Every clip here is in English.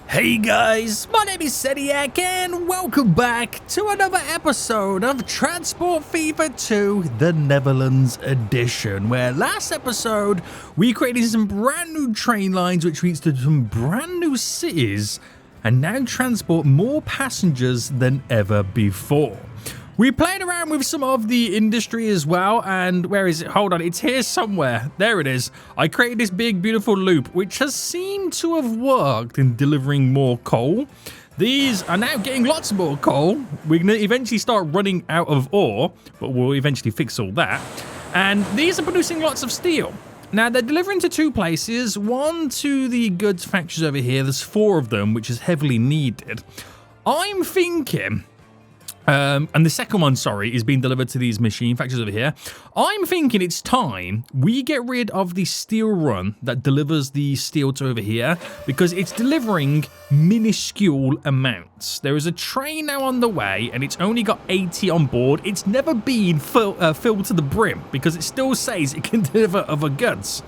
Hey guys, my name is Sediak and welcome back to another episode of Transport Fever 2, the Netherlands edition, where last episode we created some brand new train lines which leads to some brand new cities and now transport more passengers than ever before. We played around with some of the industry as well, and where is it? Hold on, it's here somewhere. There it is. I created this big, beautiful loop, which has seemed to have worked in delivering more coal. These are now getting lots more coal. We're going to eventually start running out of ore, but we'll eventually fix all that. And these are producing lots of steel. Now, they're delivering to two places. One to the goods factories over here. There's 4 of them, which is heavily needed. I'm thinking... and the second one, sorry, is being delivered to these machine factories over here. I'm thinking it's time we get rid of the steel run that delivers the steel to over here because it's delivering minuscule amounts. There is a train now on the way and it's only got 80 on board. It's never been filled to the brim because it still says it can deliver other goods.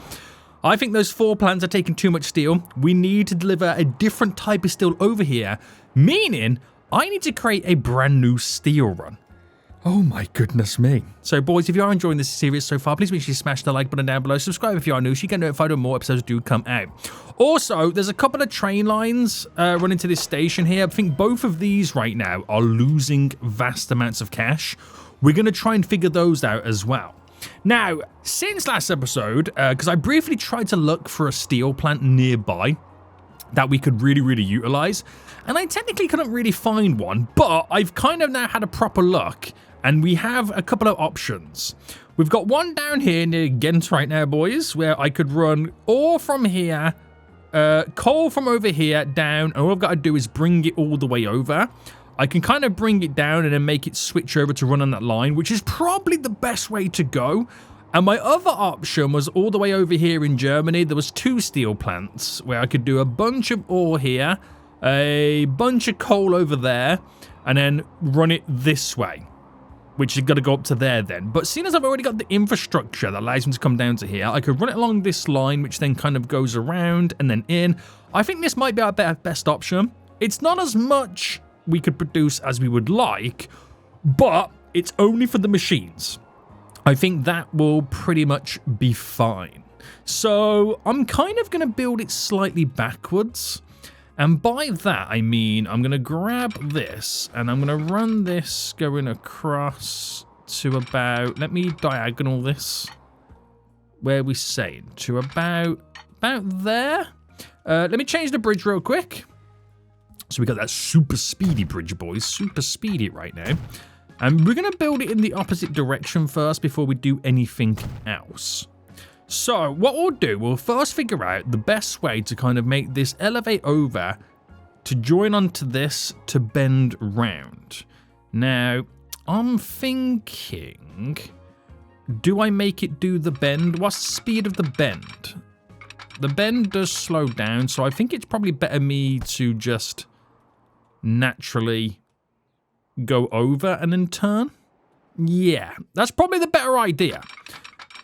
I think those 4 plants are taking too much steel. We need to deliver a different type of steel over here, meaning... I need to create a brand new steel run. Oh my goodness me. So boys, if you are enjoying this series so far, please make sure you smash the like button down below. Subscribe if you are new so you get notified when more episodes do come out. Also, there's a couple of train lines running to this station here. I think both of these right now are losing vast amounts of cash. We're going to try and figure those out as well. Now, since last episode, because I briefly tried to look for a steel plant nearby that we could really utilize, and I technically couldn't really find one, but I've kind of now had a proper look and we have a couple of options. We've got one down here near Ghent right now, boys, where I could run ore from here, coal from over here down, and all I've got to do is bring it all the way over. I can kind of bring it down and then make it switch over to run on that line, which is probably the best way to go. And my other option was all the way over here in Germany. There was 2 steel plants where I could do a bunch of ore here, a bunch of coal over there, and then run it this way, which is going to go up to there then. But seeing as I've already got the infrastructure that allows me to come down to here, I could run it along this line, which then kind of goes around and then in. I think this might be our best option. It's not as much we could produce as we would like, but it's only for the machines. I think that will pretty much be fine. So I'm kind of going to build it slightly backwards. And by that, I mean, I'm going to grab this and I'm going to run this going across to about, let me diagonal this. Where are we saying? To about there. Let me change the bridge real quick. So we got that super speedy bridge, boys. Super speedy right now. And we're going to build it in the opposite direction first before we do anything else. So what we'll do, we'll first figure out the best way to kind of make this elevate over to join onto this to bend round. Now, I'm thinking, do I make it do the bend? What's the speed of the bend? The bend does slow down, so I think it's probably better me to just naturally go over and then turn. Yeah, that's probably the better idea.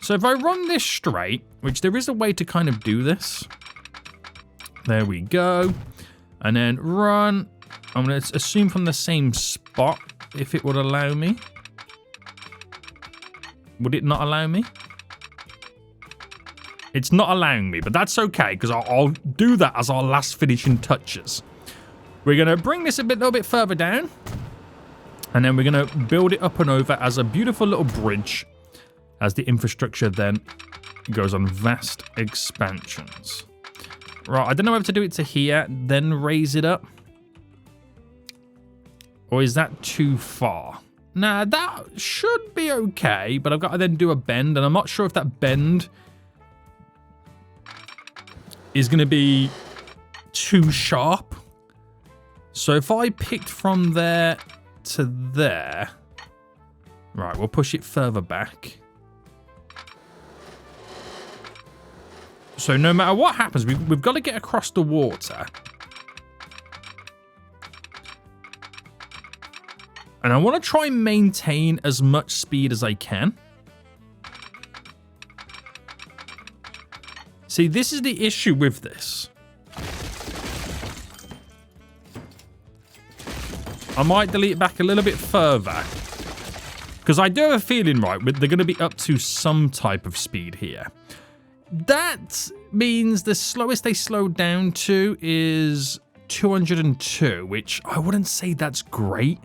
So if I run this straight, which there is a way to kind of do this. There we go. And then run. I'm going to assume from the same spot, if it would allow me. Would it not allow me? It's not allowing me, but that's okay, because I'll do that as our last finishing touches. We're going to bring this a little bit further down. And then we're going to build it up and over as a beautiful little bridge as the infrastructure then goes on vast expansions. Right, I don't know whether to do it to here, then raise it up. Or is that too far? Nah, that should be okay, but I've got to then do a bend, and I'm not sure if that bend is going to be too sharp. So if I picked from there to there, right, we'll push it further back. So no matter what happens, we've got to get across the water. And I want to try and maintain as much speed as I can. See, this is the issue with this. I might delete it back a little bit further. Because I do have a feeling, right, they're going to be up to some type of speed here. That means the slowest they slowed down to is 202, which I wouldn't say that's great.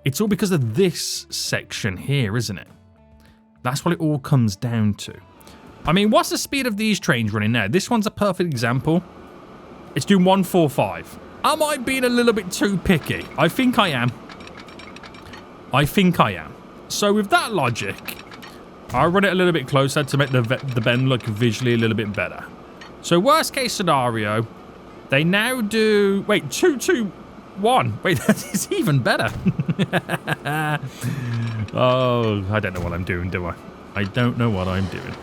It's all because of this section here, isn't it? That's what it all comes down to. I mean, what's the speed of these trains running now? This one's a perfect example. It's doing 145. Am I being a little bit too picky? I think I am. I think I am. So with that logic, I'll run it a little bit closer to make the bend look visually a little bit better. So worst case scenario, they now do... Wait, 221. Wait, that is even better. Oh, I don't know what I'm doing, do I? I don't know what I'm doing.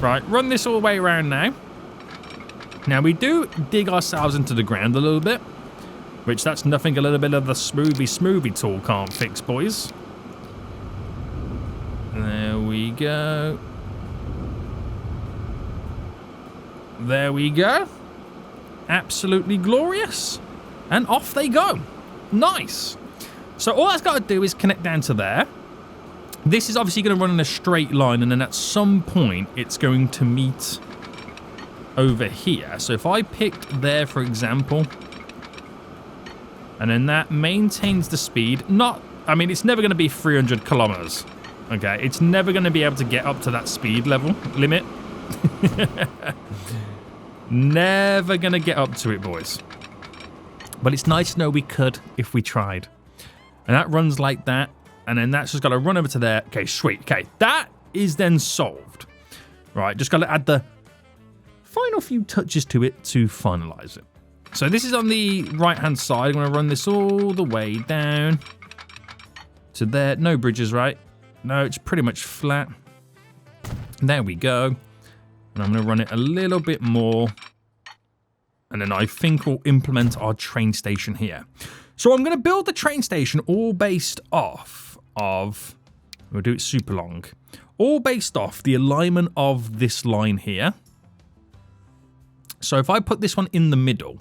Right, run this all the way around now. Now, we do dig ourselves into the ground a little bit, which that's nothing a little bit of the smoothie tool can't fix, boys. There we go. There we go. Absolutely glorious. And off they go. Nice. So all that's got to do is connect down to there. This is obviously going to run in a straight line, and then at some point it's going to meet over here. So if I picked there, for example, and then that maintains the speed. I mean, it's never going to be 300 kilometers. Okay, it's never going to be able to get up to that speed limit. Never going to get up to it, boys. But it's nice to know we could if we tried. And that runs like that. And then that's just got to run over to there. Okay, sweet. Okay, that is then solved. Right, just got to add the final few touches to it to finalize it. So this is on the right-hand side. I'm going to run this all the way down to there. No bridges, right? No, it's pretty much flat. There we go. And I'm going to run it a little bit more. And then I think we'll implement our train station here. So I'm going to build the train station all based off of... We'll do it super long. All based off the alignment of this line here. So if I put this one in the middle,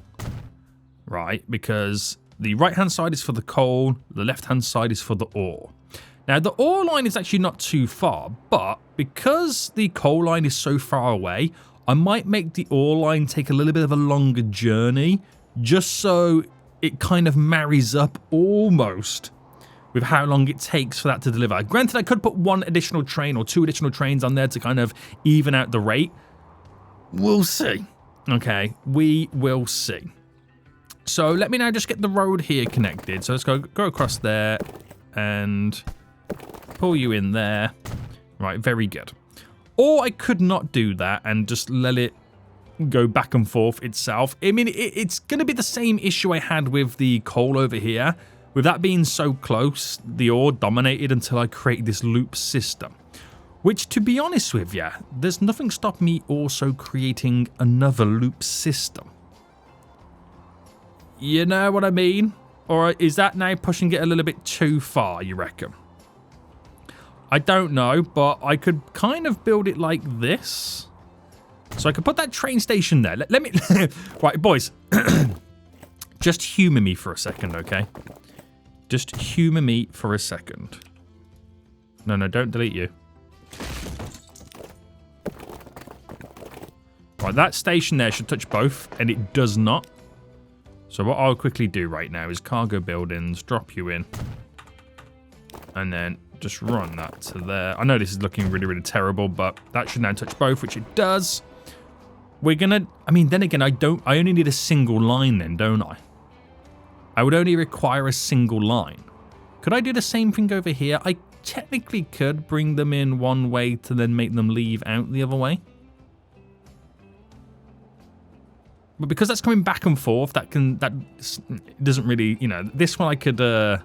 right, because the right-hand side is for the coal, the left-hand side is for the ore. Now, the ore line is actually not too far, but because the coal line is so far away, I might make the ore line take a little bit of a longer journey, just so it kind of marries up almost with how long it takes for that to deliver. Granted, I could put one additional train or two additional trains on there to kind of even out the rate. We'll see. Okay, we will see. So let me now just get the road here connected. So let's go across there and pull you in there. Right, very good. Or I could not do that and just let it go back and forth itself. I mean, it's going to be the same issue I had with the coal over here. With that being so close, the ore dominated until I created this loop system. Which, to be honest with you, there's nothing stopping me also creating another loop system. You know what I mean? Or is that now pushing it a little bit too far, you reckon? I don't know, but I could kind of build it like this. So I could put that train station there. Let me... Right, boys. Just humour me for a second, okay? Just humour me for a second. No, don't delete you. Right, that station there should touch both, and it does not. So what I'll quickly do right now is cargo buildings, drop you in, and then just run that to there. I know this is looking really, really terrible, but that should now touch both, which it does. We're gonna, I mean, then again, I only need a single line then, don't I? I would only require a single line. Could I do the same thing over here? I technically could bring them in one way to then make them leave out the other way. But because that's coming back and forth, that doesn't really, you know, this one I could go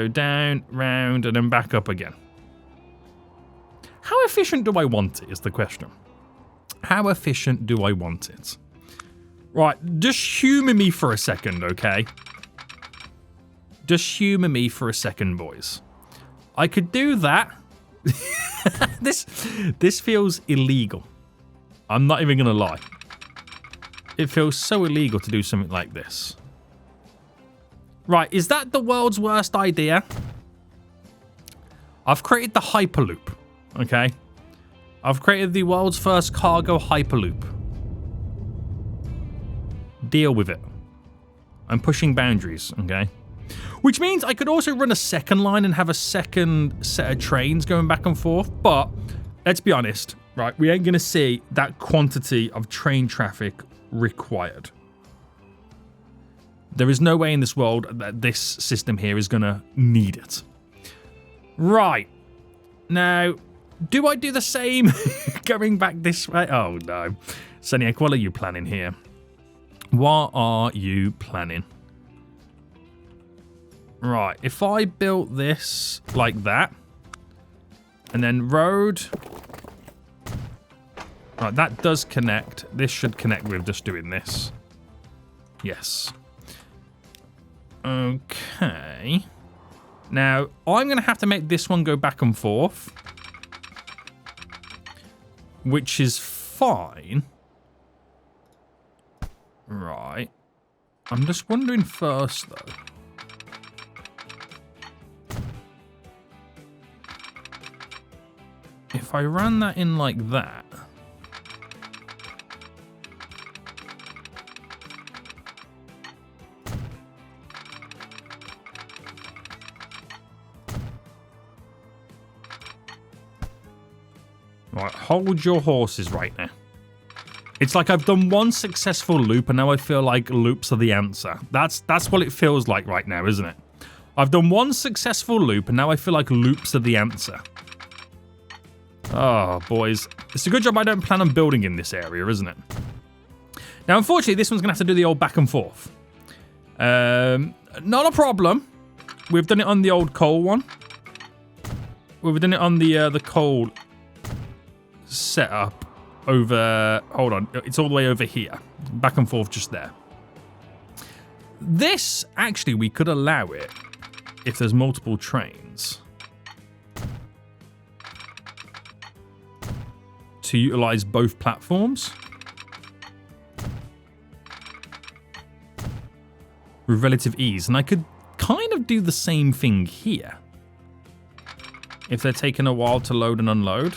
down, round, and then back up again. How efficient do I want it is the question. How efficient do I want it? Right, just humour me for a second, okay? Just humour me for a second, boys. I could do that. This feels illegal. I'm not even going to lie. It feels so illegal to do something like this. Right, is that the world's worst idea? I've created the Hyperloop, okay? I've created the world's first cargo Hyperloop. Deal with it. I'm pushing boundaries, okay? Which means I could also run a second line and have a second set of trains going back and forth, but let's be honest, right? We ain't going to see that quantity of train traffic required. There is no way in this world that this system here is going to need it. Right. Now, do I do the same going back this way? Oh, no. Seniac, what are you planning here? What are you planning? Right. If I built this like that, and then road... Right, that does connect. This should connect with just doing this. Yes. Okay. Now, I'm going to have to make this one go back and forth. Which is fine. Right. I'm just wondering first, though. If I ran that in like that... Right, hold your horses right now. It's like I've done one successful loop and now I feel like loops are the answer. That's what it feels like right now, isn't it? I've done one successful loop and now I feel like loops are the answer. Oh, boys. It's a good job I don't plan on building in this area, isn't it? Now, unfortunately, this one's going to have to do the old back and forth. Not a problem. We've done it on the old coal one. We've done it on the coal setup over... Hold on. It's all the way over here. Back and forth just there. This, actually, we could allow it if there's multiple trains to utilize both platforms with relative ease. And I could kind of do the same thing here if they're taking a while to load and unload.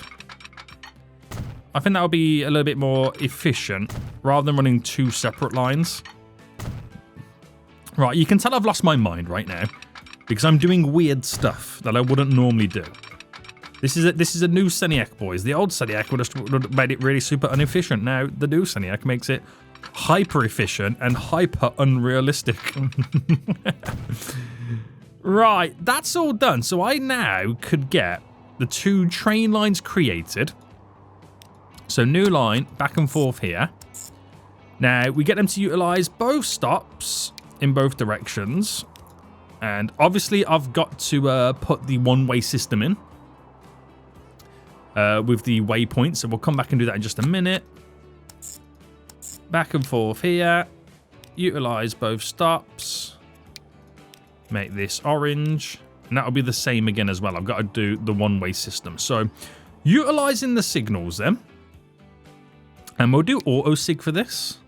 I think that would be a little bit more efficient rather than running two separate lines. Right, you can tell I've lost my mind right now because I'm doing weird stuff that I wouldn't normally do. This is a new Seniac, boys. The old Seniac would have made it really super inefficient. Now, the new Seniac makes it hyper efficient and hyper unrealistic. Right, that's all done. So I now could get the two train lines created. So new line, back and forth here. Now, we get them to utilize both stops in both directions. And obviously, I've got to put the one-way system in. With the waypoint, so we'll come back and do that in just a minute. Back and forth here. Utilize both stops. Make this orange. And that'll be the same again as well. I've got to do the one-way system. So, utilizing the signals then. And we'll do auto-sig for this.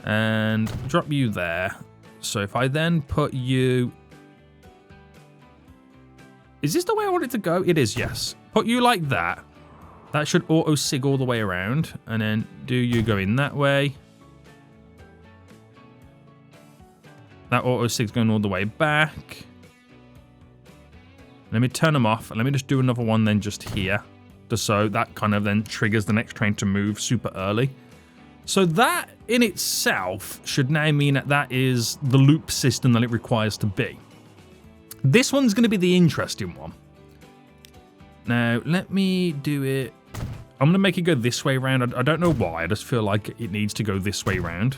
And drop you there. So if I then put you... Is this the way I want it to go? It is, yes. Put you like that. That should auto-sig all the way around. And then do you go in that way. That auto-sig's going all the way back. Let me turn them off. And let me just do another one then just here. Just so that kind of then triggers the next train to move super early. So that in itself should now mean that that is the loop system that it requires to be. This one's going to be the interesting one. Now, let me do it. I'm going to make it go this way around. I don't know why. I just feel like it needs to go this way around.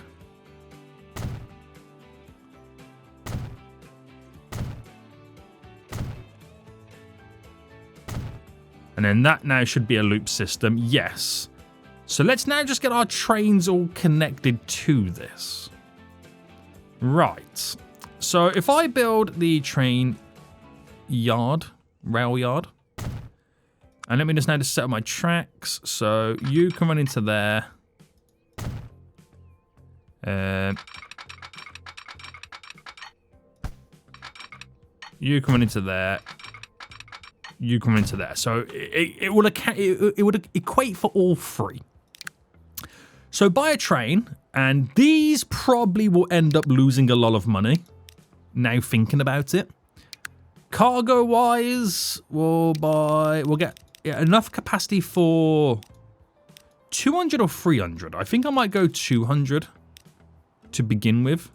And then that now should be a loop system. Yes. So let's now just get our trains all connected to this. Right. So if I build the train yard, rail yard, and let me just now just set up my tracks. So you can run into there. You coming into there. You coming into there. So it would equate for all three. So buy a train, and these probably will end up losing a lot of money. Now thinking about it. Cargo wise, we'll get enough capacity for 200 or 300. I think I might go 200 to begin with.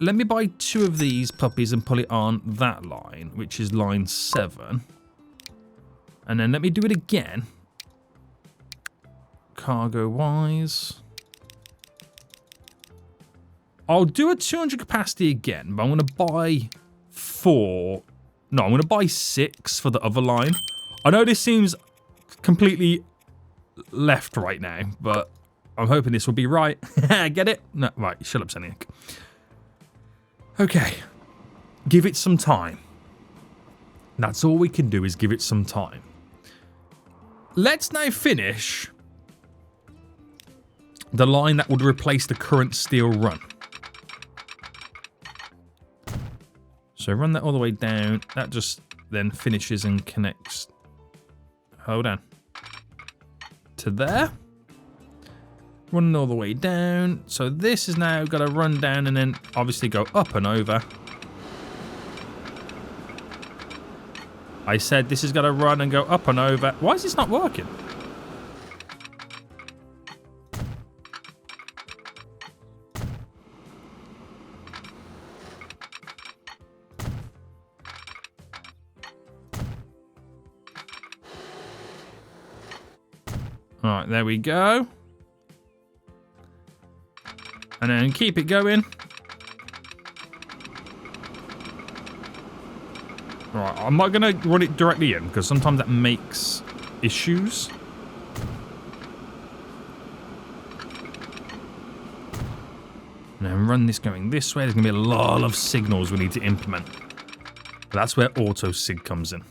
Let me buy 2 of these puppies and pull it on that line, which is line 7. And then let me do it again. Cargo wise. I'll do a 200 capacity again, but I'm going to buy 4. No, I'm going to buy 6 for the other line. I know this seems completely left right now, but I'm hoping this will be right. Get it? No, right, shut up, Seniac. Okay, give it some time. That's all we can do is give it some time. Let's now finish the line that would replace the current steel run. So run that all the way down. That just then finishes and connects. Hold on. To there. Running all the way down. So this is now got to run down and then obviously go up and over. I said this is got to run and go up and over. Why is this not working? All right, there we go. And then keep it going. Right, I'm not going to run it directly in because sometimes that makes issues. And then run this going this way. There's going to be a lot of signals we need to implement. That's where auto sig comes in.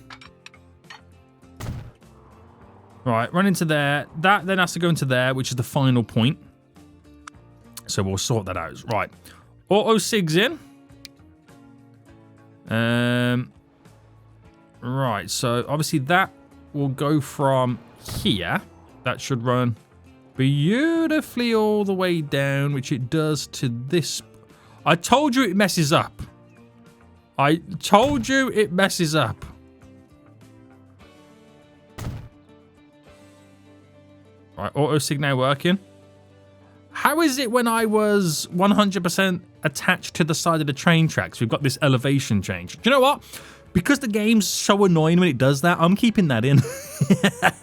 Right, run into there. That then has to go into there, which is the final point. So we'll sort that out. Right. Auto sigs in. Right, so obviously that will go from here. That should run beautifully all the way down, which it does to this. I told you it messes up. I told you it messes up. Right, auto sig now working. How is it when I was 100% attached to the side of the train tracks? We've got this elevation change. Do you know what? Because the game's so annoying when it does that, I'm keeping that in.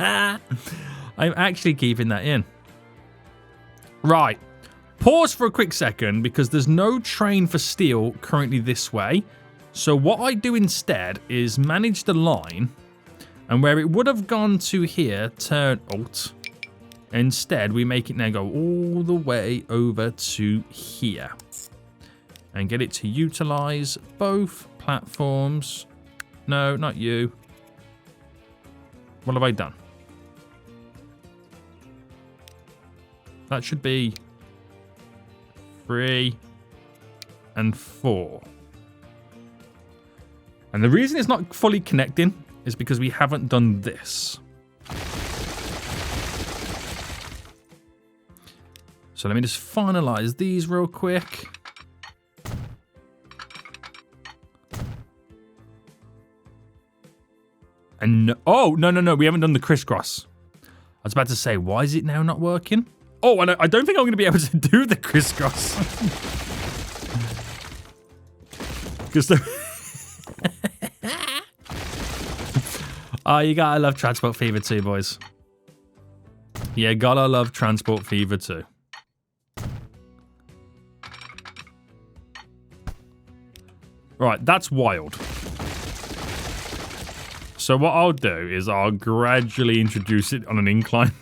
I'm actually keeping that in. Right. Pause for a quick second because there's no train for steel currently this way. So what I do instead is manage the line. And where it would have gone to here, turn Alt. Instead, we make it now go all the way over to here. And get it to utilize both platforms. No, not you. What have I done? That should be 3 and 4. And the reason it's not fully connecting is because we haven't done this. So let me just finalize these real quick. And no, oh, no, we haven't done the crisscross. I was about to say, why is it now not working? Oh, and I don't think I'm going to be able to do the crisscross. Because oh, you gotta love Transport Fever 2, boys. Yeah, gotta love Transport Fever 2. Right, that's wild. So what I'll do is I'll gradually introduce it on an incline.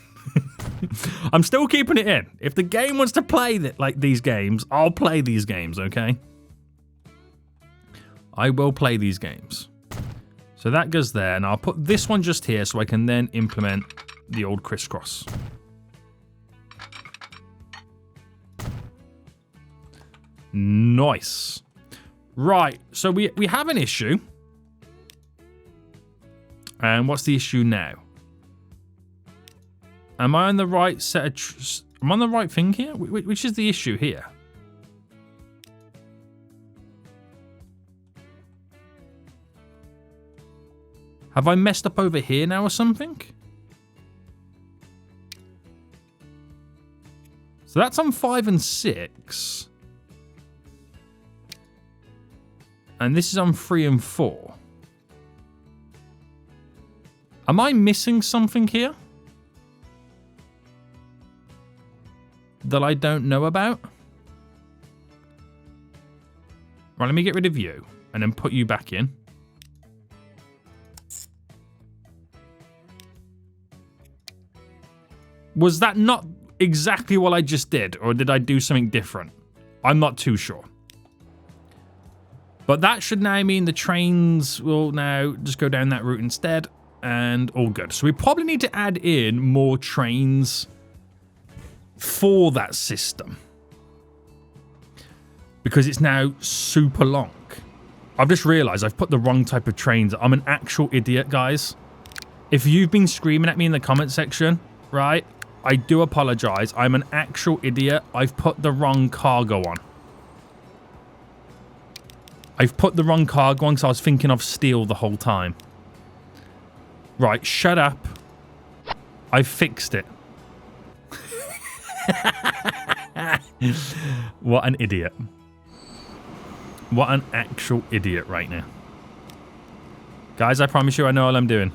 I'm still keeping it in. If the game wants to play like these games, I'll play these games, okay? I will play these games. So that goes there, and I'll put this one just here so I can then implement the old crisscross. Nice. Right, so we have an issue. And what's the issue now? Am I on the right set of... am I on the right thing here? Which is the issue here? Have I messed up over here now or something? So that's on 5 and 6. And this is on 3 and 4. Am I missing something here that I don't know about? Right, let me get rid of you and then put you back in. Was that not exactly what I just did, or did I do something different? I'm not too sure. But that should now mean the trains will now just go down that route instead, and all good. So we probably need to add in more trains for that system, because it's now super long. I've just realized I've put the wrong type of trains. I'm an actual idiot, guys. If you've been screaming at me in the comment section, right, I do apologize. I'm an actual idiot. I've put the wrong cargo on. I've put the wrong cargo on because I was thinking of steel the whole time. Right, shut up. I fixed it. What an idiot. What an actual idiot right now. Guys, I promise you I know what I'm doing.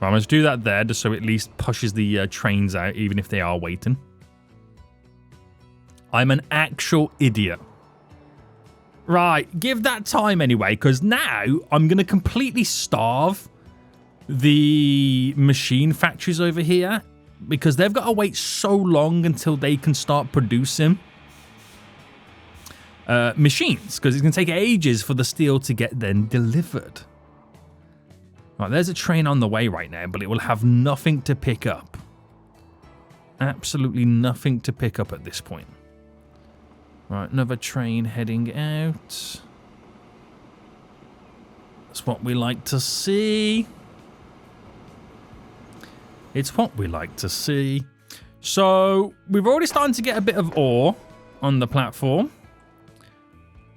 Right, let's do that there just so it at least pushes the trains out even if they are waiting. I'm an actual idiot. Right, give that time anyway, because now I'm going to completely starve the machine factories over here, because they've got to wait so long until they can start producing machines, because it's going to take ages for the steel to get then delivered. Right, there's a train on the way right now, but it will have nothing to pick up. Absolutely nothing to pick up at this point. Right, another train heading out. That's what we like to see. It's what we like to see. So, we've already started to get a bit of ore on the platform.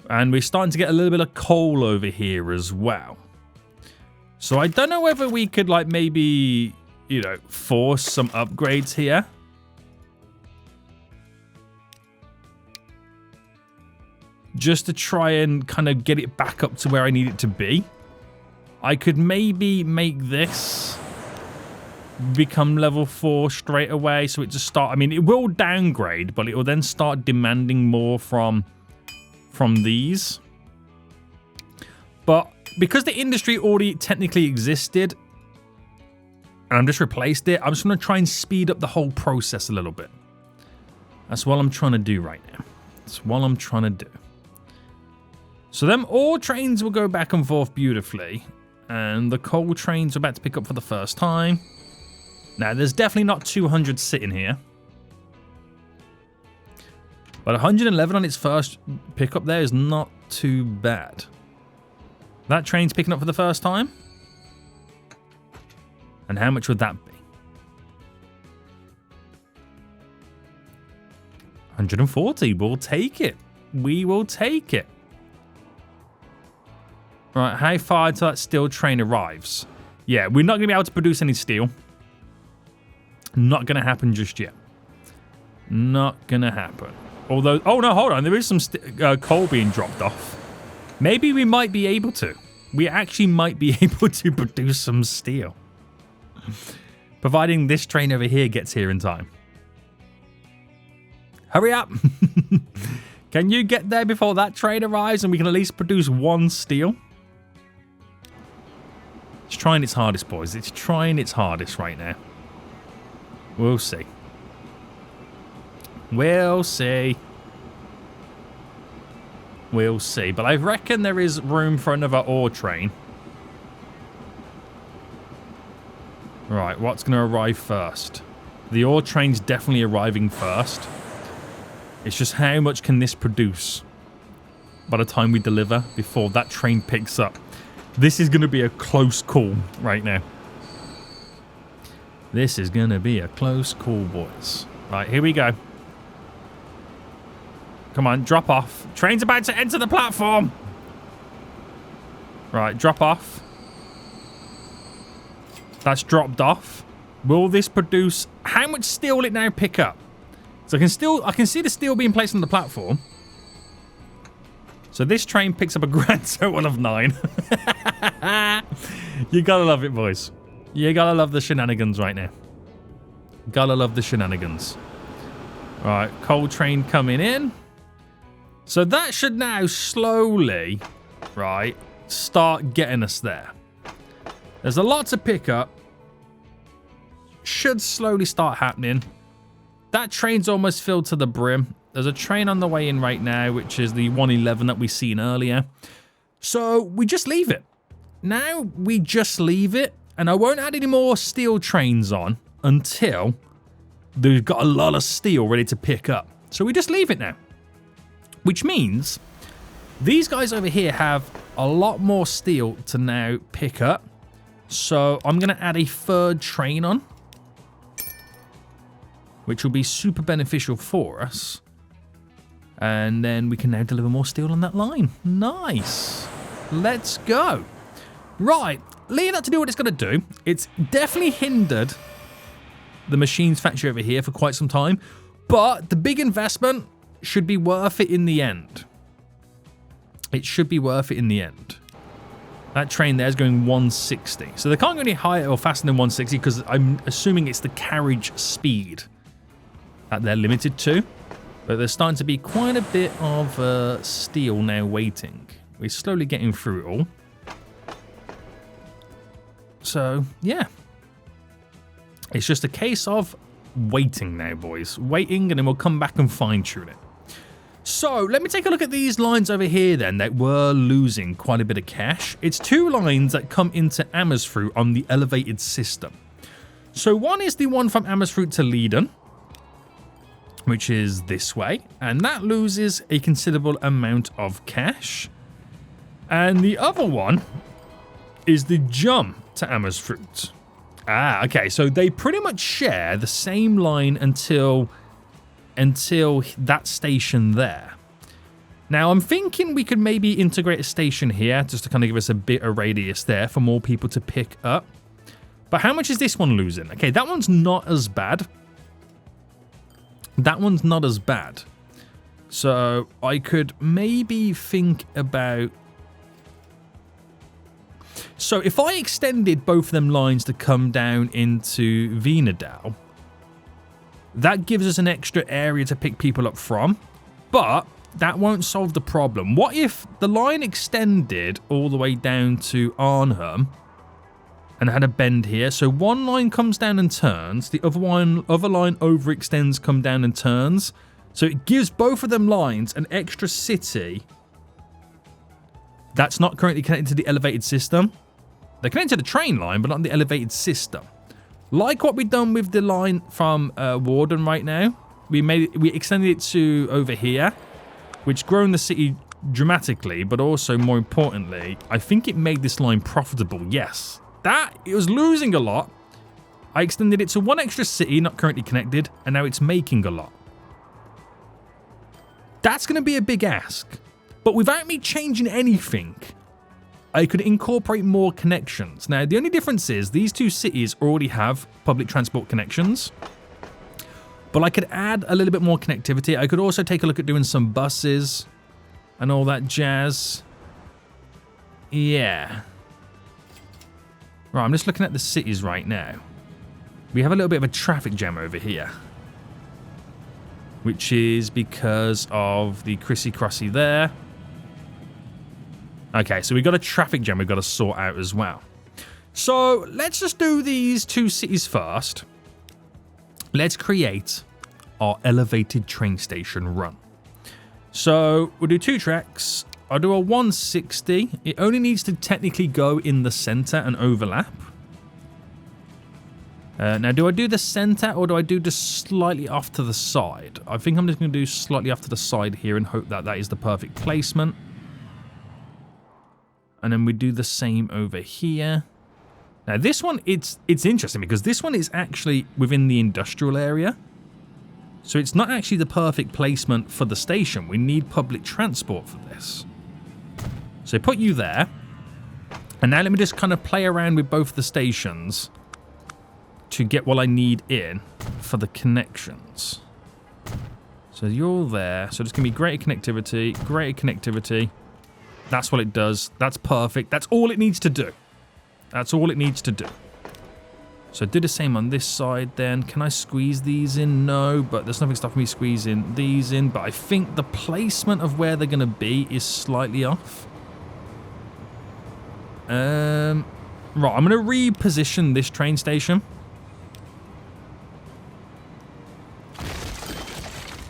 And we're starting to get a little bit of coal over here as well. So, I don't know whether we could, like, maybe, you know, force some upgrades here. Just to try and kind of get it back up to where I need it to be. I could maybe make this become level 4 straight away. So it just start... I mean, it will downgrade, but it will then start demanding more from these. But because the industry already technically existed, and I've just replaced it, I'm just going to try and speed up the whole process a little bit. That's what I'm trying to do right now. That's what I'm trying to do. So them ore trains will go back and forth beautifully. And the coal trains are about to pick up for the first time. Now, there's definitely not 200 sitting here. But 111 on its first pickup there is not too bad. That train's picking up for the first time. And how much would that be? 140. We'll take it. We will take it. Right, how far until that steel train arrives? Yeah, we're not going to be able to produce any steel. Not going to happen just yet. Not going to happen. Although, oh no, hold on. There is some coal being dropped off. Maybe we might be able to. We actually might be able to produce some steel. Providing this train over here gets here in time. Hurry up. Can you get there before that train arrives and we can at least produce one steel? It's trying its hardest, boys. It's trying its hardest right now. We'll see. We'll see. We'll see. But I reckon there is room for another ore train. Right, what's going to arrive first? The ore train's definitely arriving first. It's just how much can this produce by the time we deliver before that train picks up. This is going to be a close call right now. This is going to be a close call, boys. Right, here we go. Come on, drop off. Train's about to enter the platform. Right, drop off. That's dropped off. Will this produce... How much steel will it now pick up? So I can see the steel being placed on the platform. So this train picks up a grand total of 9. You gotta love it, boys. You gotta love the shenanigans right now. Gotta love the shenanigans. Alright, coal train coming in. So that should now slowly, right, start getting us there. There's a lot to pick up. Should slowly start happening. That train's almost filled to the brim. There's a train on the way in right now, which is the 111 that we seen earlier. So we just leave it. Now we just leave it, and I won't add any more steel trains on until they've got a lot of steel ready to pick up. So we just leave it now. Which means these guys over here have a lot more steel to now pick up. So I'm going to add a third train on, which will be super beneficial for us. And then we can now deliver more steel on that line. Nice. Let's go. Right. Leave that to do what it's going to do. It's definitely hindered the machines factory over here for quite some time. But the big investment should be worth it in the end. It should be worth it in the end. That train there is going 160. So they can't go any higher or faster than 160 because I'm assuming it's the carriage speed that they're limited to. But there's starting to be quite a bit of steel now waiting. We're slowly getting through it all. So, yeah. It's just a case of waiting now, boys. Waiting, and then we'll come back and fine-tune it. So, let me take a look at these lines over here then that were losing quite a bit of cash. It's 2 lines that come into Amersfoort on the elevated system. So, one is the one from Amersfoort to Leiden, which is this way, and that loses a considerable amount of cash. And the other one is the jump to Amersfoort. Ah, okay, so they pretty much share the same line until that station there. Now, I'm thinking we could maybe integrate a station here just to kind of give us a bit of radius there for more people to pick up. But how much is this one losing? Okay, that one's not as bad. That one's not as bad. So I could maybe think about... So if I extended both of them lines to come down into Venedal, that gives us an extra area to pick people up from, but that won't solve the problem. What if the line extended all the way down to Arnhem and had a bend here? So one line comes down and turns, the other line overextends, come down and turns. So it gives both of them lines an extra city that's not currently connected to the elevated system. They're connected to the train line, but not the elevated system. Like what we've done with the line from Warden right now. We extended it to over here, which grown the city dramatically, but also more importantly, I think it made this line profitable. Yes, it was losing a lot. I extended it to one extra city, not currently connected, and now it's making a lot. That's going to be a big ask. But without me changing anything, I could incorporate more connections. Now, the only difference is these 2 cities already have public transport connections. But I could add a little bit more connectivity. I could also take a look at doing some buses and all that jazz. Yeah. Right, I'm just looking at the cities right now. We have a little bit of a traffic jam over here, which is because of the Crissy-Crossy there. Okay, so we've got a traffic jam we've got to sort out as well. So let's just do these 2 cities first. Let's create our elevated train station run. So we'll do 2 tracks. I'll do a 160. It only needs to technically go in the center and overlap. Now, do I do the center or do I do just slightly off to the side? I think I'm just going to do slightly off to the side here and hope that that is the perfect placement. And then we do the same over here. Now, this one, it's interesting because this one is actually within the industrial area. So it's not actually the perfect placement for the station. We need public transport for this. So put you there. And now let me just kind of play around with both the stations to get what I need in for the connections. So you're there. So there's going to be greater connectivity. That's what it does. That's perfect. That's all it needs to do. That's all it needs to do. So do the same on this side then. Can I squeeze these in? No, but there's nothing stopping me squeezing these in. But I think the placement of where they're going to be is slightly off. Right, I'm going to reposition this train station.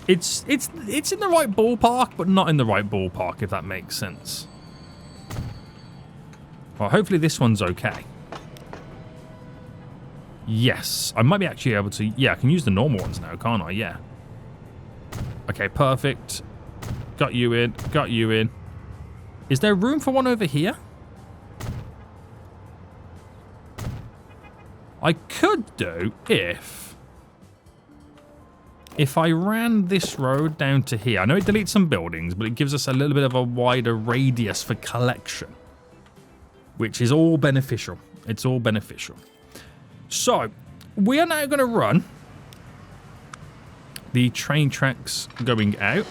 It's in the right ballpark, but not in the right ballpark, if that makes sense. Well, hopefully this one's okay. Yes, I might be actually able to... Yeah, I can use the normal ones now, can't I? Yeah. Okay, perfect. Got you in. Got you in. Is there room for one over here? I could do if I ran this road down to here. I know it deletes some buildings, but it gives us a little bit of a wider radius for collection, which is all beneficial. It's all beneficial. So, we are now going to run the train tracks going out.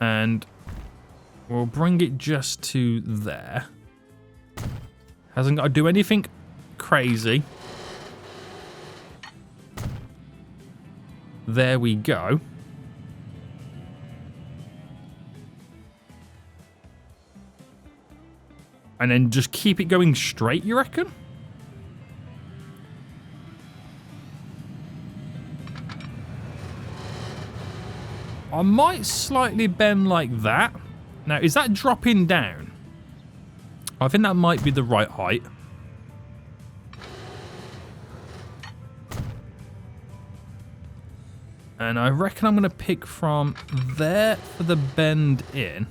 And we'll bring it just to there. Hasn't got to do anything crazy. There we go. And then just keep it going straight, you reckon? I might slightly bend like that. Now, is that dropping down? I think that might be the right height. And I reckon I'm going to pick from there for the bend in.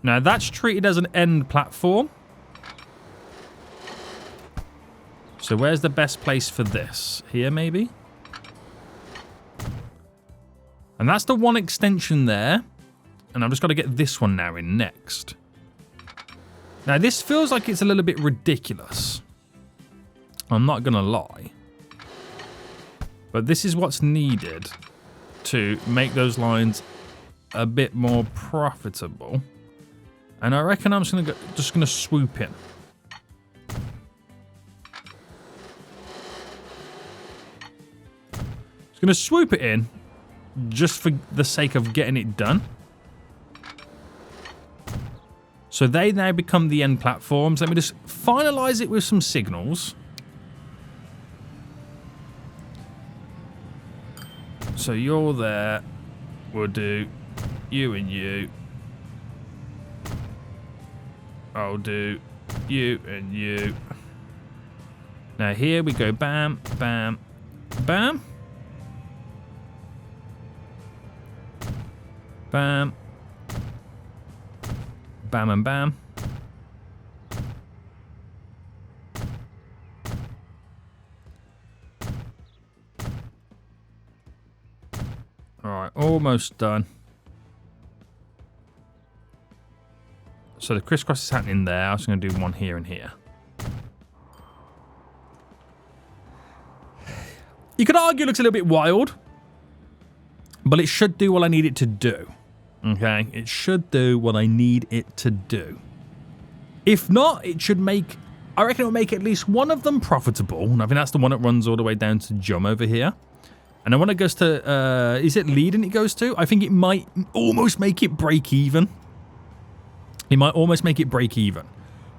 Now, that's treated as an end platform. So where's the best place for this? Here, maybe? And that's the one extension there. And I've just got to get this one now in next. Now, this feels like it's a little bit ridiculous. I'm not going to lie. But this is what's needed to make those lines a bit more profitable. And I reckon I'm just going to swoop in. Just going to swoop it in just for the sake of getting it done. So they now become the end platforms. Let me just finalize it with some signals. So you're there. We'll do you and you. I'll do you and you. Now here we go. Bam, bam, bam. Bam. Bam and bam. Alright, almost done. So the crisscross is happening there. I was going to do one here and here. You could argue it looks a little bit wild, but it should do what I need it to do. Okay, it should do what I need it to do. If not, it should make... I reckon it will make at least one of them profitable. And I think that's the one that runs all the way down to Jum over here. And then when it goes to... is it Leiden it goes to? I think it might almost make it break even. It might almost make it break even.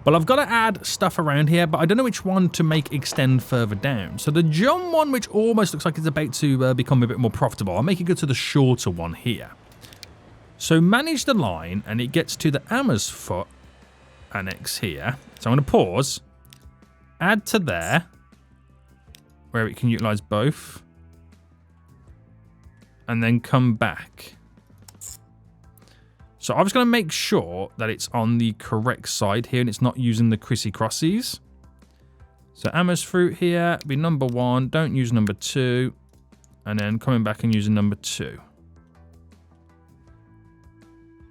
Well, I've got to add stuff around here, but I don't know which one to make extend further down. So the jump one, which almost looks like it's about to become a bit more profitable, I'll make it go to the shorter one here. So manage the line, and it gets to the Amherst foot annex here. So I'm going to pause, add to there, where it can utilize both, and then come back. So I was going to make sure that it's on the correct side here and it's not using the Chrissy Crossies. So Amherst fruit here, be number 1, don't use number 2, and then coming back and using number 2.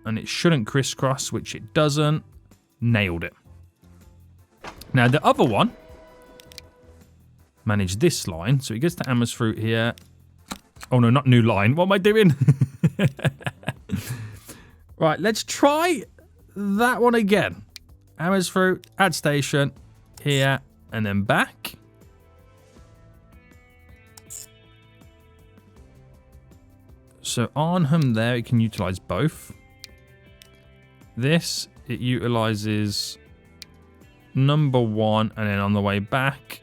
And it shouldn't crisscross, which it doesn't. Nailed it. Now the other one, manage this line. So it gets to Amherst fruit here. Oh no, not new line. What am I doing? Right, let's try that one again. Amherst fruit, add station, here, and then back. So on him there, it can utilize both. This, it utilizes number 1, and then on the way back,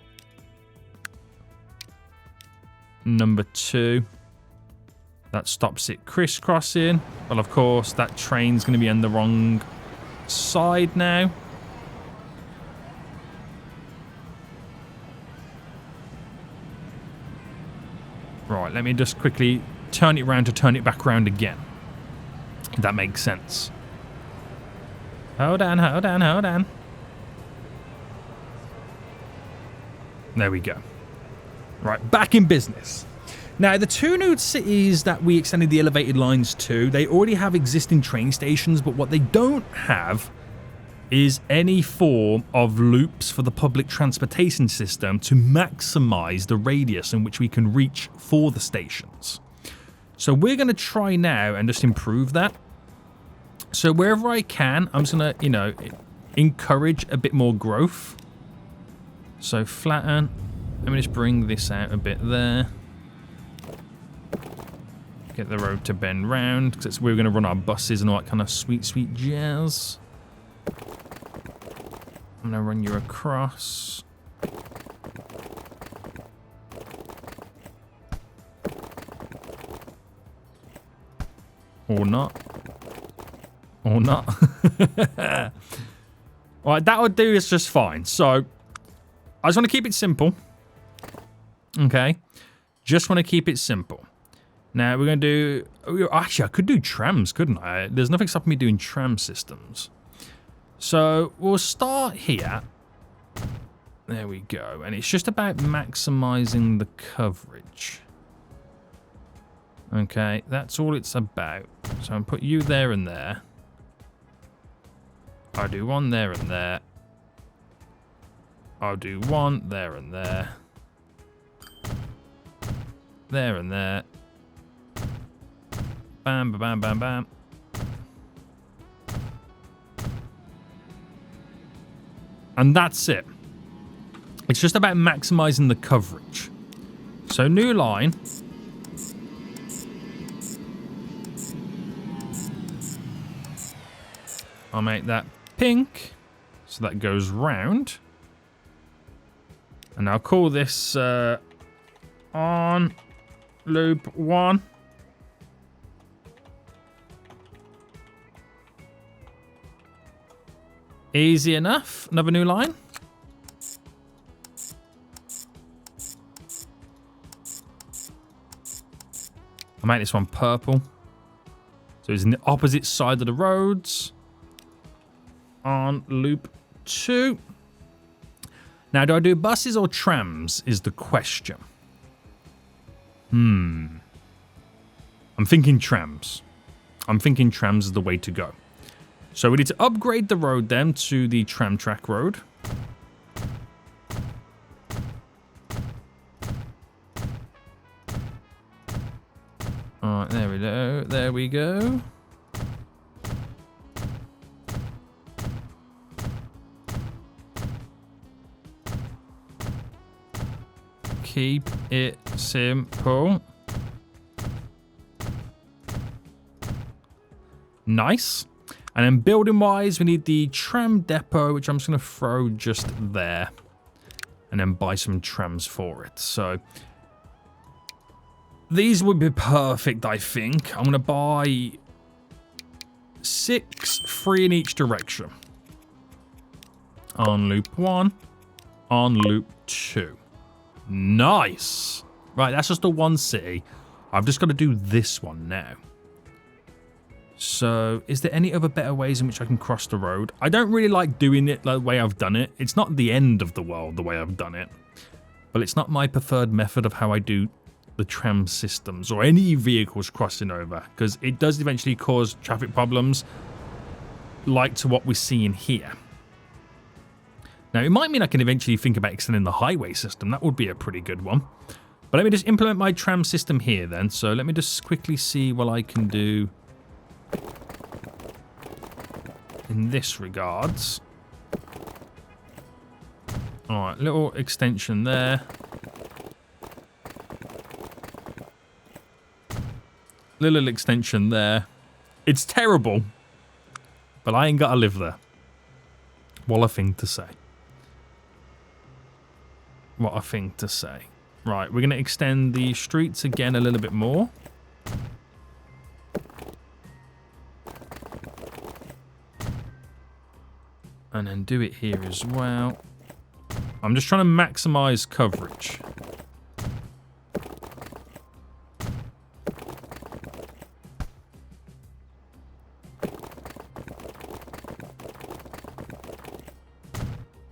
number 2. That stops it crisscrossing. Well, of course, that train's going to be on the wrong side now. Right, let me just quickly turn it around to turn it back around again. If that makes sense. Hold on, hold on, hold on. There we go. Right, back in business. Now, the 2 new cities that we extended the elevated lines to, they already have existing train stations, but what they don't have is any form of loops for the public transportation system to maximize the radius in which we can reach for the stations. So we're going to try now and just improve that. So wherever I can, I'm just going to, encourage a bit more growth. So flatten. Let me just bring this out a bit there. Get the road to bend round, because that's where we're going to run our buses and all that kind of sweet, sweet jazz. I'm going to run you across. Or not. Or not. Alright, that would do is just fine. So, I just want to keep it simple. Okay. Just want to keep it simple. Now, we're going to do... Actually, I could do trams, couldn't I? There's nothing stopping me doing tram systems. So, we'll start here. There we go. And it's just about maximizing the coverage. Okay, that's all it's about. So, I'll put you there and there. I'll do one there and there. I'll do one there and there. There and there. Bam, bam, bam, bam. And that's it. It's just about maximizing the coverage. So new line. I'll make that pink. So that goes round. And I'll call this on loop 1. Easy enough. Another new line. I'll make this one purple. So it's in the opposite side of the roads. On loop 2. Now, do I do buses or trams is the question. I'm thinking trams. I'm thinking trams is the way to go. So we need to upgrade the road then to the tram track road. Alright, there we go. There we go. Keep it simple. Nice. And then building-wise, we need the tram depot, which I'm just going to throw just there. And then buy some trams for it. So these would be perfect, I think. I'm going to buy 6, 3 in each direction. On loop 1. On loop 2. Nice. Right, that's just the one city. I've just got to do this one now. So, is there any other better ways in which I can cross the road? I don't really like doing it the way I've done it. It's not the end of the world the way I've done it. But it's not my preferred method of how I do the tram systems or any vehicles crossing over. Because it does eventually cause traffic problems like to what we're seeing here. Now, it might mean I can eventually think about extending the highway system. That would be a pretty good one. But let me just implement my tram system here then. So let me just quickly see what I can do in this regards. Alright, little extension there. Little extension there. It's terrible. But I ain't got to live there. What a thing to say. What a thing to say. Right, we're going to extend the streets again a little bit more. And then do it here as well. I'm just trying to maximize coverage.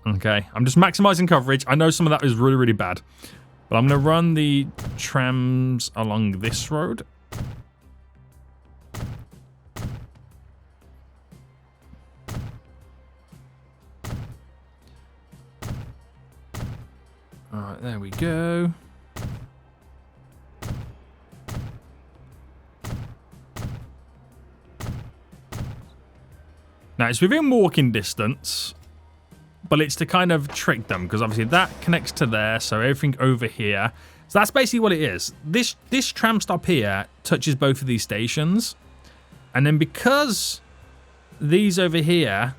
Okay, I'm just maximizing coverage. I know some of that is really, really bad. But I'm going to run the trams along this road. Alright, there we go. Now, it's within walking distance. But it's to kind of trick them, because obviously that connects to there, so everything over here. So that's basically what it is. This tram stop here touches both of these stations. And then because these over here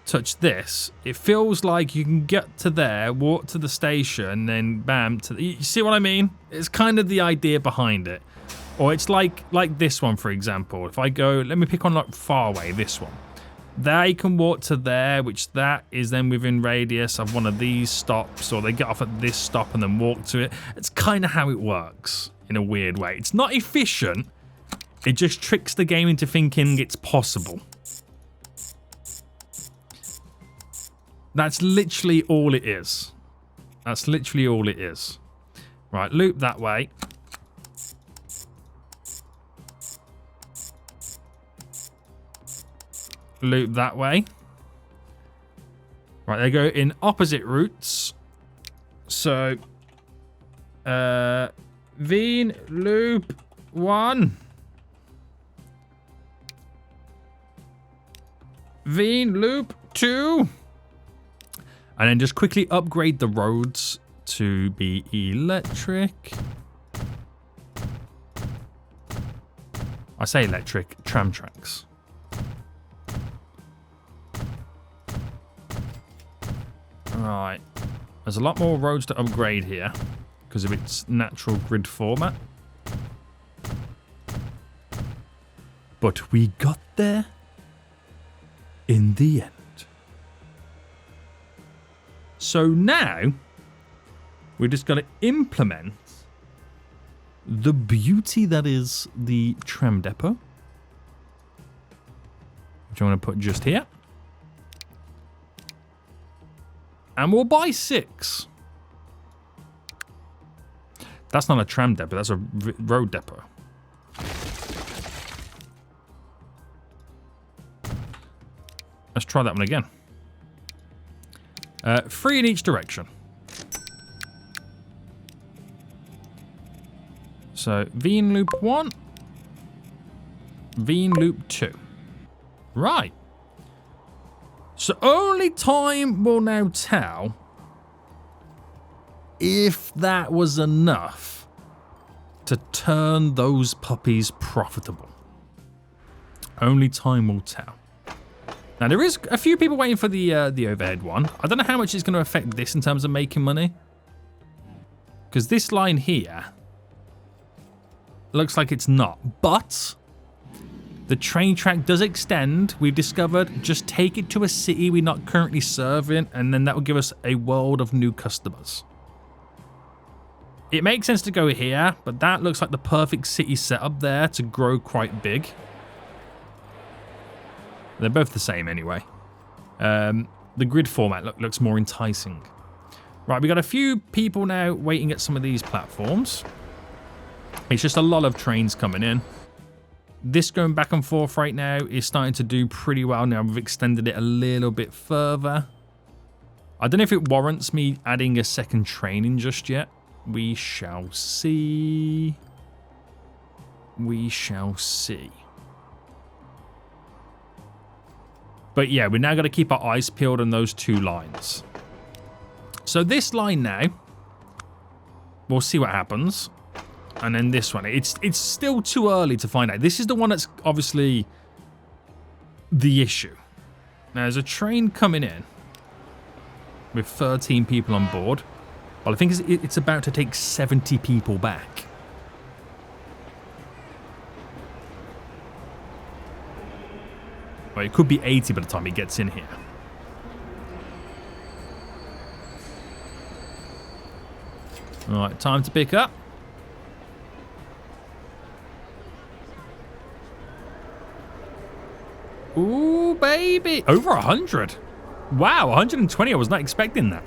touch this, it feels like you can get to there, walk to the station, then bam, you see what I mean? It's kind of the idea behind it. Or it's like this one, for example. If I go, let me pick on like far away, this one. They can walk to there, which that is then within radius of one of these stops, or they get off at this stop and then walk to it. It's kind of how it works in a weird way. It's not efficient. It just tricks the game into thinking it's possible. That's literally all it is. That's literally all it is. Right, loop that way. Loop that way. Right, they go in opposite routes. So, Veen loop 1. Veen loop 2. And then just quickly upgrade the roads to be electric. I say electric, tram tracks. Right, there's a lot more roads to upgrade here because of its natural grid format. But we got there in the end. So now we just got to implement the beauty that is the tram depot, which I'm going to put just here. And we'll buy 6. That's not a tram depot, that's a road depot. Let's try that one again. 3 in each direction. So, Veen loop 1. Veen loop 2. Right. So only time will now tell if that was enough to turn those puppies profitable. Only time will tell. Now, there is a few people waiting for the overhead one. I don't know how much it's going to affect this in terms of making money. Because this line here looks like it's not. But the train track does extend, we've discovered. Just take it to a city we're not currently serving, and then that will give us a world of new customers. It makes sense to go here, but that looks like the perfect city setup there to grow quite big. They're both the same anyway. The grid format looks more enticing. Right, we got a few people now waiting at some of these platforms. It's just a lot of trains coming in. This going back and forth right now is starting to do pretty well now. We've extended it a little bit further. I don't know if it warrants me adding a second train in just yet. We shall see. We shall see. But yeah, we're now going to keep our eyes peeled on those two lines. So this line now, we'll see what happens. And then this one, it's still too early to find out. This is the one that's obviously the issue. Now, there's a train coming in with 13 people on board. Well, I think it's about to take 70 people back. Well, it could be 80 by the time he gets in here. All right, time to pick up. Ooh, baby. Over 100. Wow, 120. I was not expecting that.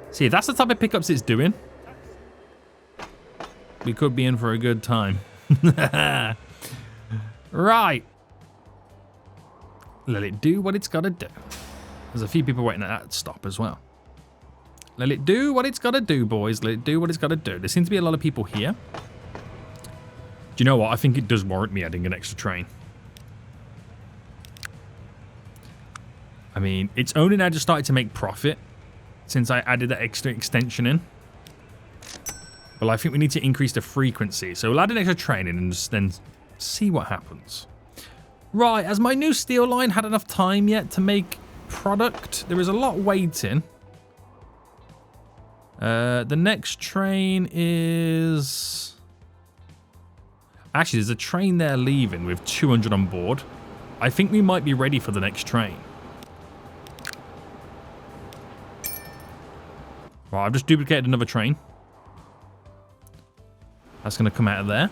See, if that's the type of pickups it's doing, we could be in for a good time. Right. Let it do what it's got to do. There's a few people waiting at that stop as well. Let it do what it's got to do, boys. Let it do what it's got to do. There seems to be a lot of people here. Do you know what? I think it does warrant me adding an extra train. I mean, it's only now just started to make profit since I added that extra extension in. Well, I think we need to increase the frequency. So we'll add an extra train in and just then see what happens. Right, has my new steel line had enough time yet to make product? There is a lot waiting. The next train is... Actually, there's a train there leaving with 200 on board. I think we might be ready for the next train. Right, I've just duplicated another train. That's going to come out of there.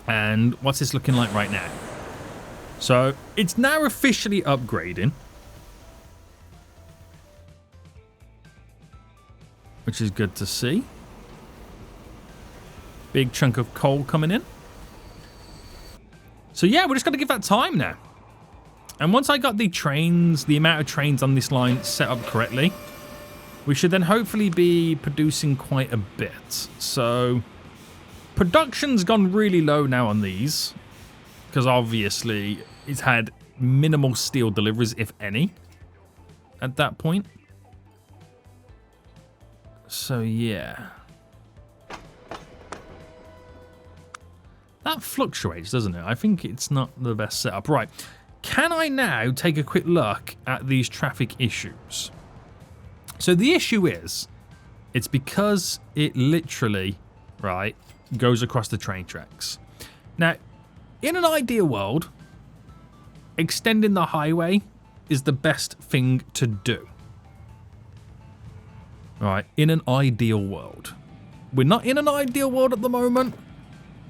And what's this looking like right now? So, it's now officially upgrading. Which is good to see. Big chunk of coal coming in. So yeah, we're just going to give that time now. And once I got the trains, the amount of trains on this line set up correctly, we should then hopefully be producing quite a bit. So... Production's gone really low now on these, because obviously it's had minimal steel deliveries, if any, at that point. So yeah. That fluctuates, doesn't it? I think it's not the best setup. Right, can I now take a quick look at these traffic issues? So the issue is, it's because it literally, right, goes across the train tracks. Now, in an ideal world, extending the highway is the best thing to do. Right, in an ideal world. We're not in an ideal world at the moment.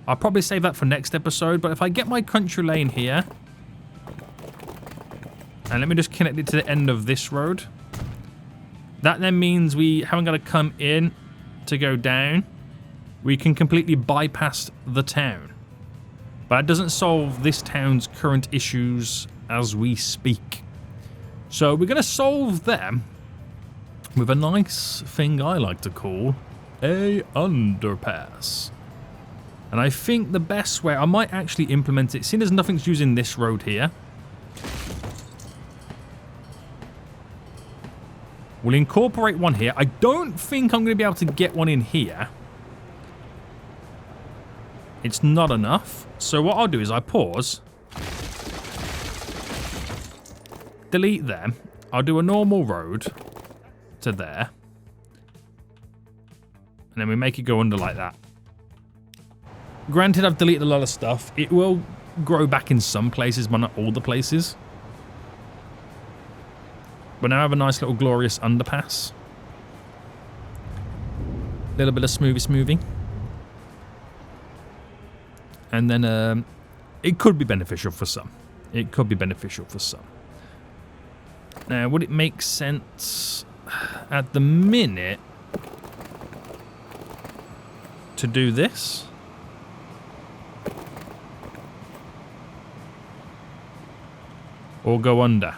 I'll probably save that for next episode, but if I get my country lane here, and let me just connect it to the end of this road, that then means we haven't got to come in to go down. We can completely bypass the town. But that doesn't solve this town's current issues as we speak. So we're going to solve them with a nice thing I like to call a underpass. And I think the best way, I might actually implement it, seeing as nothing's using this road here. We'll incorporate one here. I don't think I'm going to be able to get one in here. It's not enough. So what I'll do is I pause. Delete them. I'll do a normal road to there. And then we make it go under like that. Granted, I've deleted a lot of stuff. It will grow back in some places, but not all the places. But now I have a nice little glorious underpass. A little bit of smoothie. And then it could be beneficial for some. Now, would it make sense at the minute to do this? Or go under?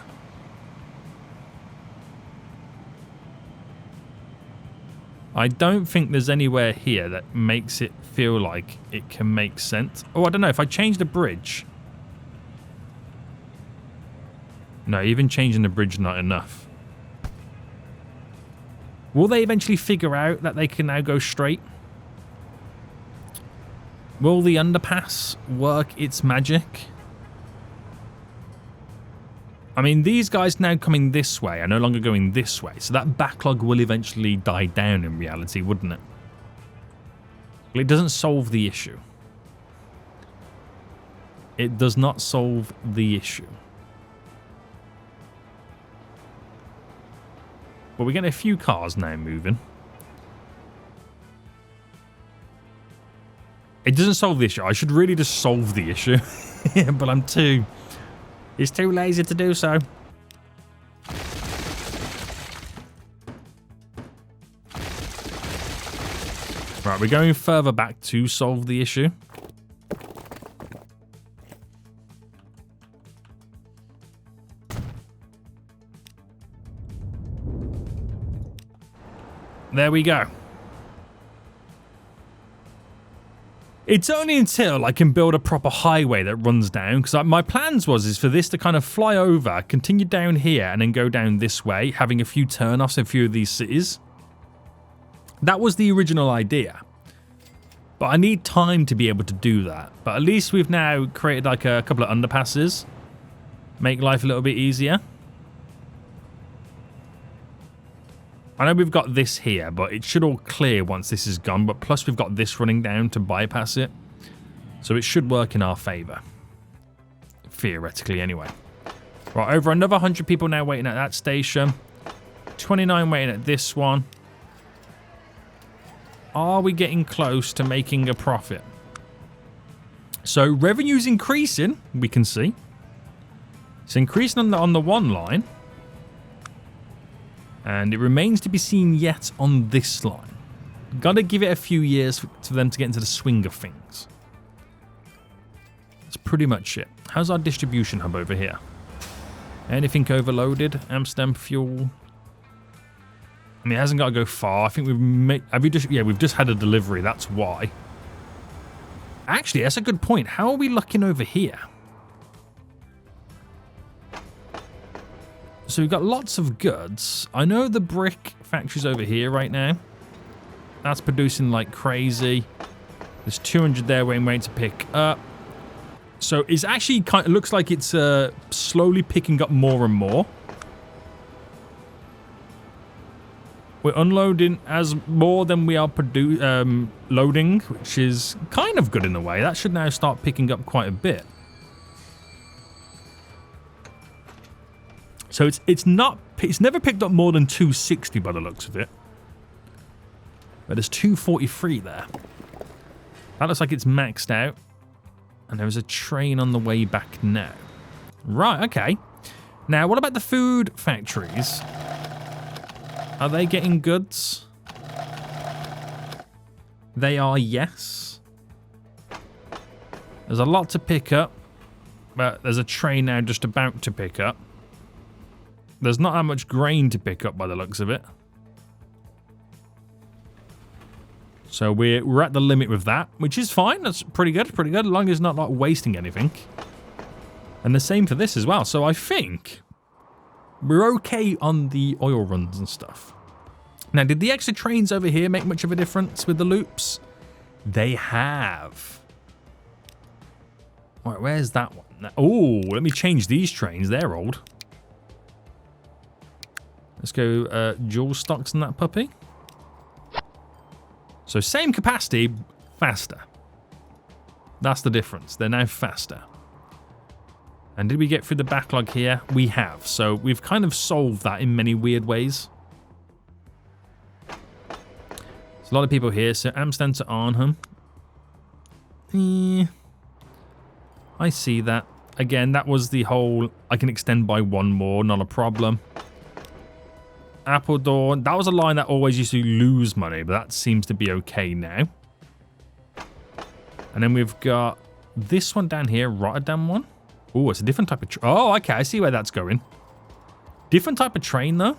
I don't think there's anywhere here that makes it feel like it can make sense. Oh, I don't know. If I change the bridge... No, even changing the bridge is not enough. Will they eventually figure out that they can now go straight? Will the underpass work its magic? I mean, these guys now coming this way are no longer going this way, so that backlog will eventually die down in reality, wouldn't it? Well, it doesn't solve the issue. It does not solve the issue. But we're getting a few cars now moving. It doesn't solve the issue. I should really just solve the issue. But I'm too... It's too lazy to do so. Right, we're going further back to solve the issue. There we go. It's only until I can build a proper highway that runs down, because my plans is for this to kind of fly over, continue down here, and then go down this way, having a few turn-offs in a few of these cities. That was the original idea. But I need time to be able to do that. But at least we've now created like a couple of underpasses. Make life a little bit easier. I know we've got this here, but it should all clear once this is gone. But plus we've got this running down to bypass it. So it should work in our favour. Theoretically, anyway. Right, over another 100 people now waiting at that station. 29 waiting at this one. Are we getting close to making a profit? So revenue's increasing, we can see. It's increasing on the one line. And it remains to be seen yet on this line. Gotta give it a few years for them to get into the swing of things. That's pretty much it. How's our distribution hub over here? Anything overloaded? Amsterdam fuel. I mean, it hasn't got to go far. I think we've made... we've just had a delivery. That's why. Actually, that's a good point. How are we looking over here? So we've got lots of goods. I know the brick factory's over here right now. That's producing like crazy. There's 200 there waiting to pick up. So it's actually it looks like it's slowly picking up more and more. We're unloading as more than we are loading, which is kind of good in a way. That should now start picking up quite a bit. So it's never picked up more than 260 by the looks of it. But there's 243 there. That looks like it's maxed out. And there's a train on the way back now. Right, okay. Now, what about the food factories? Are they getting goods? They are, yes. There's a lot to pick up. But there's a train now just about to pick up. There's not that much grain to pick up by the looks of it. So we're at the limit with that, which is fine. That's pretty good, as long as it's not like wasting anything. And the same for this as well. So I think we're okay on the oil runs and stuff. Now, did the extra trains over here make much of a difference with the loops? They have. Right, where's that one? Oh, let me change these trains. They're old. Let's go dual stocks in that puppy. So same capacity, faster. That's the difference. They're now faster. And did we get through the backlog here? We have. So we've kind of solved that in many weird ways. There's a lot of people here. So Amsterdam to Arnhem. I see that. Again, that was the whole, I can extend by one more, not a problem. Apeldoorn, that was a line that always used to lose money, but that seems to be okay now. And then we've got this one down here, Rotterdam one. Oh, it's a different type of train. Oh, okay, I see where that's going. Different type of train, though.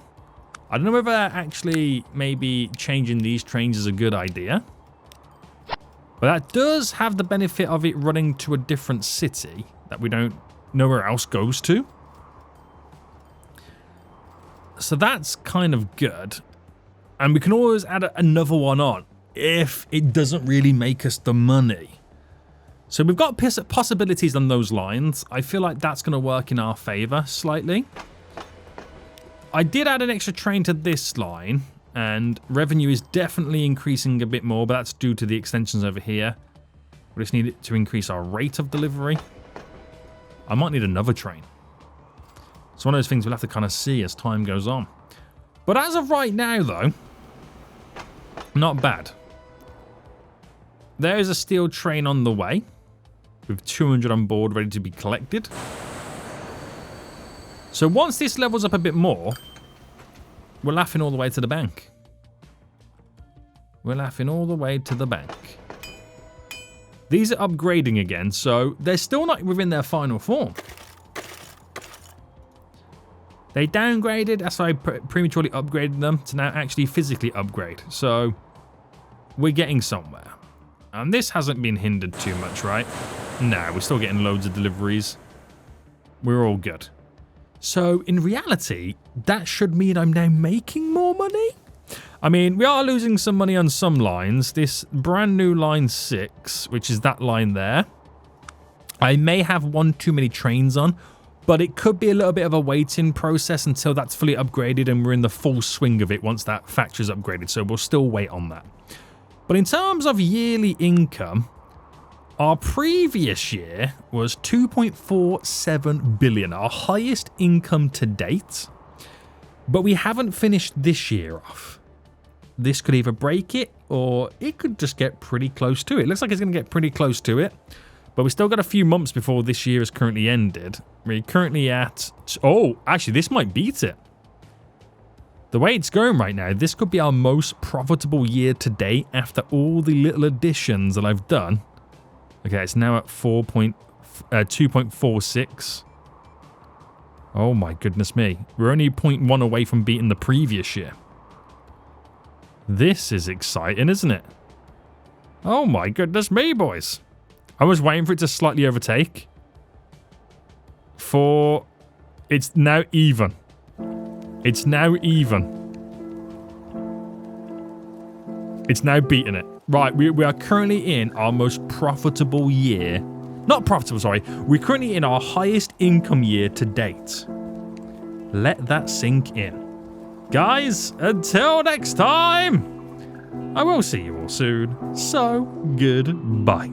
I don't know whether actually maybe changing these trains is a good idea. But that does have the benefit of it running to a different city that we don't know where else goes to. So that's kind of good. And we can always add another one on if it doesn't really make us the money. So we've got possibilities on those lines. I feel like that's going to work in our favor slightly. I did add an extra train to this line. And revenue is definitely increasing a bit more, but that's due to the extensions over here. We just need it to increase our rate of delivery. I might need another train. It's one of those things we'll have to kind of see as time goes on. But as of right now, though, not bad. There is a steel train on the way with 200 on board ready to be collected. So once this levels up a bit more, we're laughing all the way to the bank. We're laughing all the way to the bank. These are upgrading again, so they're still not within their final form. They downgraded, that's why I prematurely upgraded them to now actually physically upgrade. So we're getting somewhere. And this hasn't been hindered too much, right? No, we're still getting loads of deliveries. We're all good. So in reality, that should mean I'm now making more money. I mean, we are losing some money on some lines. This brand new line 6, which is that line there. I may have one too many trains on, but it could be a little bit of a waiting process until that's fully upgraded and we're in the full swing of it once that factory's upgraded. So we'll still wait on that. But in terms of yearly income, our previous year was 2.47 billion, our highest income to date. But we haven't finished this year off. This could either break it or it could just get pretty close to it. Looks like it's going to get pretty close to it. But we still got a few months before this year is currently ended. We're currently at... Oh, actually, this might beat it. The way it's going right now, this could be our most profitable year to date after all the little additions that I've done. Okay, it's now at 2.46. Oh my goodness me. We're only 0.1 away from beating the previous year. This is exciting, isn't it? Oh my goodness me, boys. I was waiting for it to slightly overtake. It's now even. It's now even. It's now beating it. Right, we are currently in our most profitable year. Not profitable, sorry. We're currently in our highest income year to date. Let that sink in. Guys, until next time, I will see you all soon. So, goodbye.